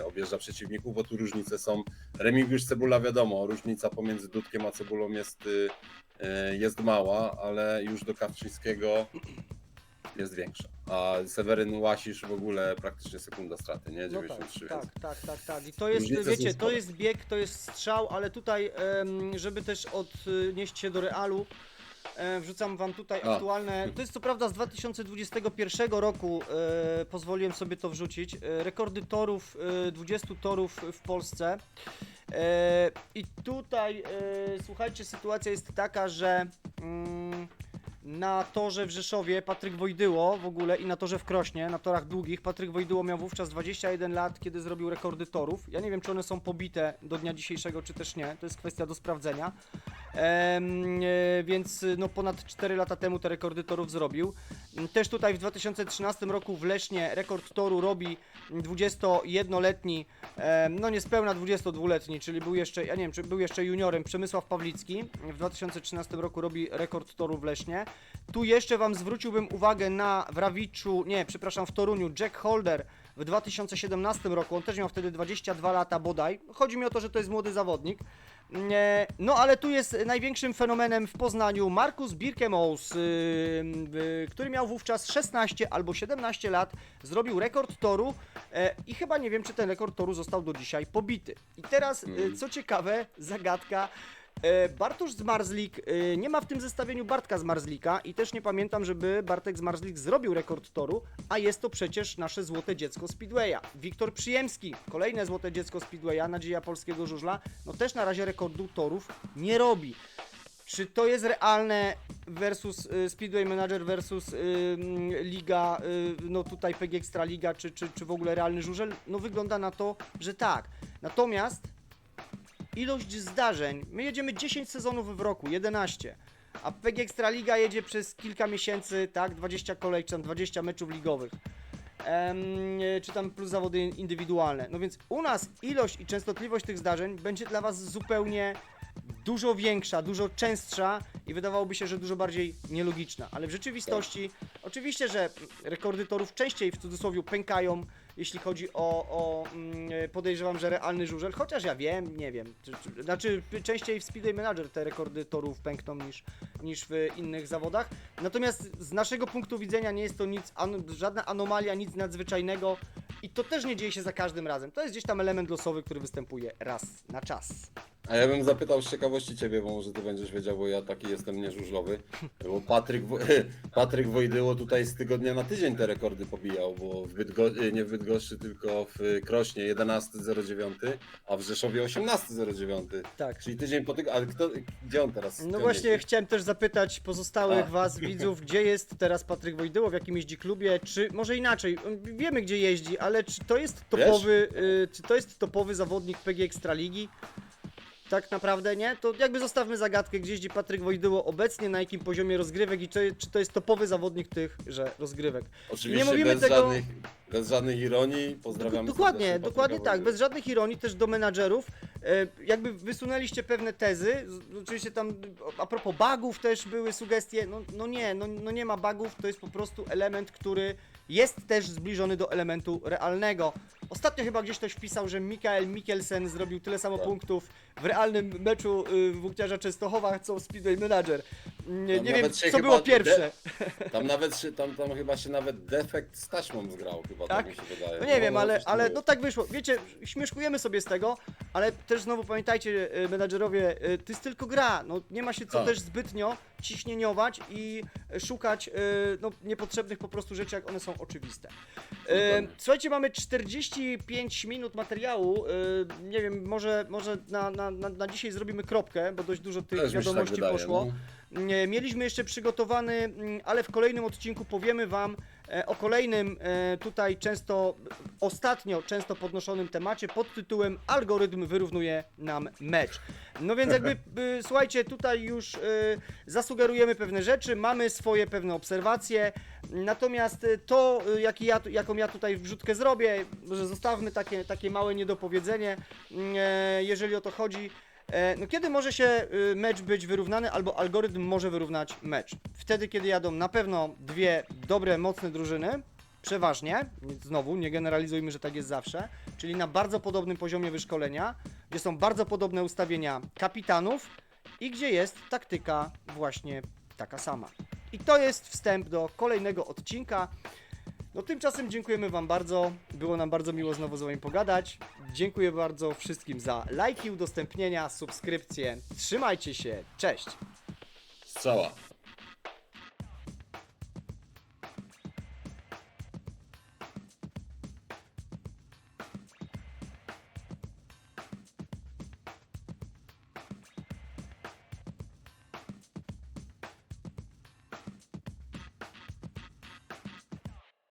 B: objeżdża przeciwników, bo tu różnice są. Remigiusz Cebula wiadomo, różnica pomiędzy Dudkiem a Cebulą jest mała, ale już do Kawczyńskiego jest większa. A Seweryn Łasisz w ogóle praktycznie sekunda straty, nie? 93.
A: No tak. I to jest, wiecie, to jest bieg, to jest strzał, ale tutaj, żeby też odnieść się do realu, wrzucam wam tutaj aktualne, to jest co prawda z 2021 roku, pozwoliłem sobie to wrzucić, rekordy torów, 20 torów w Polsce. I tutaj, słuchajcie, sytuacja jest taka, że na torze w Rzeszowie Patryk Wojdyło w ogóle i na torze w Krośnie, na torach długich, Patryk Wojdyło miał wówczas 21 lat, kiedy zrobił rekordy torów. Ja nie wiem, czy one są pobite do dnia dzisiejszego, czy też nie, to jest kwestia do sprawdzenia. Więc no ponad 4 lata temu te rekordy torów zrobił. Też tutaj w 2013 roku w Lesznie rekord toru robi 21-letni, no niespełna 22-letni, czyli był jeszcze, ja nie wiem, czy był jeszcze juniorem, Przemysław Pawlicki. W 2013 roku robi rekord toru w Lesznie. Tu jeszcze wam zwróciłbym uwagę w Toruniu, Jack Holder w 2017 roku, on też miał wtedy 22 lata bodaj. Chodzi mi o to, że to jest młody zawodnik. No ale tu jest największym fenomenem w Poznaniu Markus Birkemous, który miał wówczas 16 albo 17 lat, zrobił rekord toru i chyba nie wiem, czy ten rekord toru został do dzisiaj pobity. I teraz, co ciekawe, zagadka, Bartosz Zmarzlik, nie ma w tym zestawieniu Bartka Zmarzlika i też nie pamiętam, żeby Bartek Zmarzlik zrobił rekord toru, a jest to przecież nasze złote dziecko Speedwaya. Wiktor Przyjemski, kolejne złote dziecko Speedwaya, nadzieja polskiego żużla, no też na razie rekordu torów nie robi. Czy to jest realne versus Speedway Manager versus liga, no tutaj PG Ekstraliga, czy w ogóle realny żużel? No wygląda na to, że tak. Natomiast ilość zdarzeń, my jedziemy 10 sezonów w roku, 11, a PG Ekstraliga jedzie przez kilka miesięcy, tak, 20 kolej, czy tam 20 meczów ligowych, czy tam plus zawody indywidualne. No więc u nas ilość i częstotliwość tych zdarzeń będzie dla was zupełnie dużo większa, dużo częstsza i wydawałoby się, że dużo bardziej nielogiczna, ale w rzeczywistości oczywiście, że rekordy torów częściej w cudzysłowie pękają, jeśli chodzi podejrzewam, że realny żużel, chociaż ja wiem, nie wiem, znaczy częściej w Speedway Manager te rekordy torów pękną niż w innych zawodach, natomiast z naszego punktu widzenia nie jest to nic, żadna anomalia, nic nadzwyczajnego i to też nie dzieje się za każdym razem, to jest gdzieś tam element losowy, który występuje raz na czas.
B: A ja bym zapytał z ciekawości ciebie, bo może ty będziesz wiedział, bo ja taki jestem nieżużlowy. Bo Patryk Wojdyło tutaj z tygodnia na tydzień te rekordy pobijał, bo nie w Bydgoszczy, tylko w Krośnie 11.09, a w Rzeszowie 18.09.
A: Tak.
B: Czyli tydzień po tygodniu, ale gdzie on teraz?
A: No właśnie,
B: jeździ?
A: chciałem też zapytać pozostałych was, widzów, gdzie jest teraz Patryk Wojdyło, w jakim jeździ klubie, czy może inaczej, wiemy gdzie jeździ, ale czy to jest topowy zawodnik PG Ekstraligi? Tak naprawdę nie? To jakby zostawmy zagadkę, gdzie jeździ Patryk Wojdyło obecnie, na jakim poziomie rozgrywek i czy to jest topowy zawodnik tychże rozgrywek.
B: Oczywiście
A: nie mówimy
B: bez żadnych ironii, pozdrawiamy
A: Dokładnie,
B: serdecznie
A: dokładnie
B: Patryka
A: tak,
B: Wojdyłę.
A: bez żadnych ironii też do menadżerów. Jakby wysunęliście pewne tezy, oczywiście tam a propos bugów też były sugestie, no nie ma bugów, to jest po prostu element, który jest też zbliżony do elementu realnego. Ostatnio chyba gdzieś ktoś wpisał, że Mikael Mikkelsen zrobił tyle samo punktów w realnym meczu Włókniarza Częstochowa, co Speedway Manager. Nie wiem,
B: nawet się
A: co
B: chyba
A: było pierwsze.
B: Tam chyba się nawet defekt z taśmą zgrał, chyba tak mi się wydaje.
A: No nie wiem,
B: coś tam
A: ale
B: było.
A: no tak wyszło. Wiecie, śmieszkujemy sobie z tego, ale też znowu pamiętajcie, menadżerowie, to jest tylko gra. No nie ma się co
B: Tak.
A: też zbytnio ciśnieniować i szukać niepotrzebnych po prostu rzeczy, jak one są oczywiste.
B: Dokładnie.
A: Słuchajcie, mamy 45 minut materiału. Nie wiem, może na dzisiaj zrobimy kropkę, bo dość dużo tych
B: Też mi się tak
A: wiadomości
B: wydaje,
A: poszło.
B: no.
A: Mieliśmy jeszcze przygotowany, ale w kolejnym odcinku powiemy wam o kolejnym tutaj ostatnio często podnoszonym temacie pod tytułem Algorytm wyrównuje nam mecz. No więc jakby słuchajcie, tutaj już zasugerujemy pewne rzeczy, mamy swoje pewne obserwacje, natomiast to jaką ja tutaj wrzutkę zrobię, że zostawmy takie małe niedopowiedzenie, jeżeli o to chodzi. No kiedy może się mecz być wyrównany, albo algorytm może wyrównać mecz? Wtedy, kiedy jadą na pewno dwie dobre, mocne drużyny, przeważnie, znowu nie generalizujmy, że tak jest zawsze, czyli na bardzo podobnym poziomie wyszkolenia, gdzie są bardzo podobne ustawienia kapitanów i gdzie jest taktyka właśnie taka sama. I to jest wstęp do kolejnego odcinka. No tymczasem dziękujemy wam bardzo, było nam bardzo miło znowu z wami pogadać. Dziękuję bardzo wszystkim za lajki, udostępnienia, subskrypcje. Trzymajcie się, cześć!
B: Strzała.